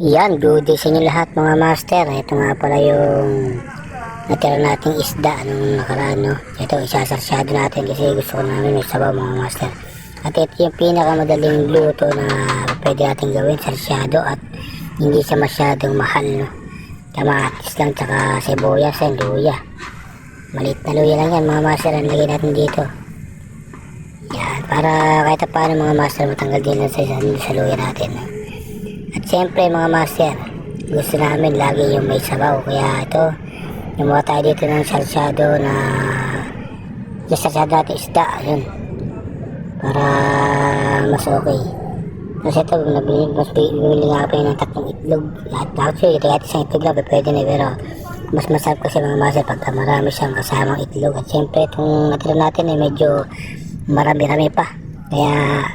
Yan, good day sa inyo lahat mga master. Ito nga pala yung natira nating isda nung nakaraan, no? Ito, isasarsyado natin kasi gusto ko namin may sabaw mga master. At ito yung pinakamadaling luto na pwede natin gawin, sarsyado, at hindi siya masyadong mahal, no? Kamatis lang, tsaka sibuyas and luya. Maliit na luya lang yan mga master, ang lagay natin dito. Yan, para kahit paano mga master matanggal din lang sa luya natin, no? At siyempre mga master, gusto namin lagi yung may sabaw. Kaya ito, gumawa tayo dito ng sarsyado na sarsyado natin isda, yun, para mas okay. Tapos ito, bumili nga pa yun ng 3 itlog. Actually, ito yata isang itlog lang, pwede na, pero mas masarap kasi mga master pagka marami siyang kasamang itlog. At siyempre itong natira natin ay medyo marami-rami pa. Kaya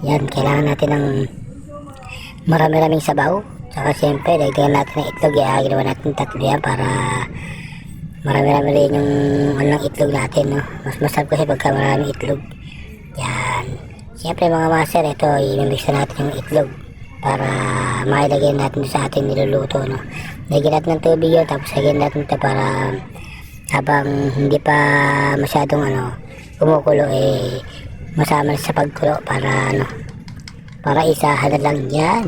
yan, kailangan natin ng marami-raming sabaw. Saka siyempre dagdagan natin ng itlog. Ginawa natin 3 yan para marami-rami rin yung itlog natin, no? Mas masarap kasi pagka maraming itlog. Yan, siyempre mga master, ito i-mix na natin yung itlog para mailagay natin sa ating niluluto, no? Lagyan natin ng tubig yun, tapos lagyan natin ito para habang hindi pa masyadong kumukulo, masama sa pagkulo para isahan na lang yan.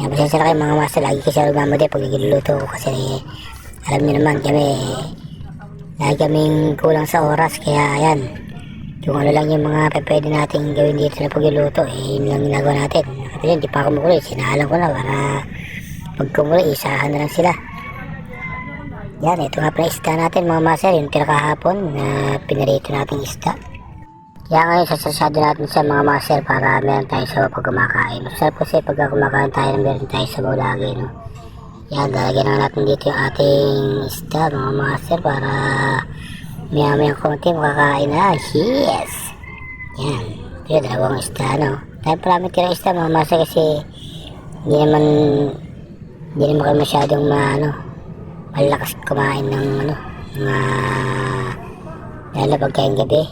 Yan, pasensya na kayo mga master, lagi kasi ako nagmamadali pag nagluluto ko kasi alam niyo naman lagi kaming kulang sa oras. Kaya yan, yung lang yung mga pwede natin gawin dito na pagluluto, yun lang ginagawa natin. Kasi hindi pa ako kumukulo, sinahalan ko na para pag kumulo, isahan na lang sila. Yan, ito nga pala isda natin mga master, yung tira kahapon na pinarito natin isda. Kaya ngayon sasasyado natin sa mga master para meron tayo sabaw pag kumakain. Masarap kasi pag kumakain tayo meron tayo sabaw lagi, no? Yan, lalagyan na natin dito yung ating isda mga master para maya konti makakain na. Yes! Yan, ito yung 2 isda, no? Dahil parami tira isda mga master kasi hindi naman kayo masyadong malakas kumain ng lalo pagkain gabi.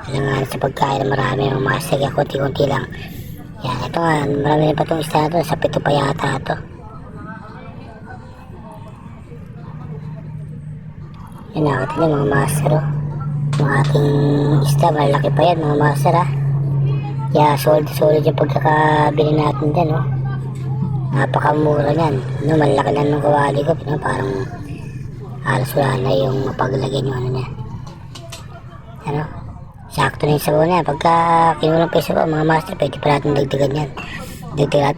Alam sa pagkain na marami ng master, kaya konti-konti lang. Yan, ito nga, marami na pa itong isda na ito, sa 7 pa yata ito. Yan, nakita niyo mga master, oh. Yung ating isda, malaki pa yan mga master, ha. Kaya solid yung pagkakabili natin din, oh. Napakamura yan, no? Malaki lang ng kawali ko, no? Parang halos wala na yung mapaglagyan yung niya. Ano? Sakto na yung sabaw na yan. Pagka kinulang pa yung sabaw mga master, pwede pa natin dagdagan yan.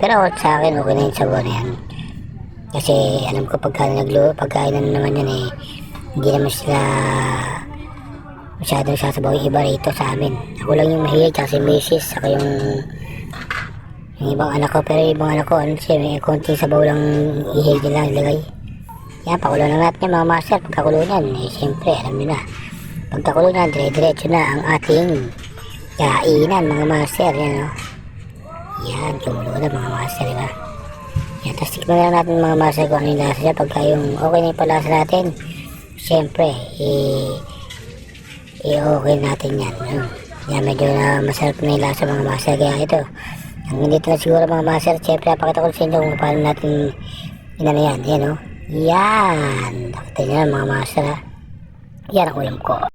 Pero sa akin okay na yung sabaw na yan. Kasi alam ko pagkain na naman yan, hindi naman sila masyadong sasabaw yung iba rito sa amin. Ako lang yung mahilig, kasi misis, saka yung ibang anak ko. Pero yung ibang anak ko, may konting sabaw lang ihig nila ilagay. Yan, pakulo na natin yung mga master. Pagkakulo yan, siyempre alam nyo na, pagkakulo na, dire-diretso na ang ating kainan mga master. Yan, no? Yan, kumulo na mga master, diba? Yan, tapos tikman na natin mga master kung ano yung lasa niya. Pagka yung okay na yung palasa natin, siyempre okay natin yan, no? Yan, medyo na masarap na yung lasa mga master. Kaya ito, hanggang dito na siguro mga master. Siyempre, napakita ko sa inyo kung paano natin yan, no? Yan, nakita nyo na mga master, ha? Yan ang ulam ko.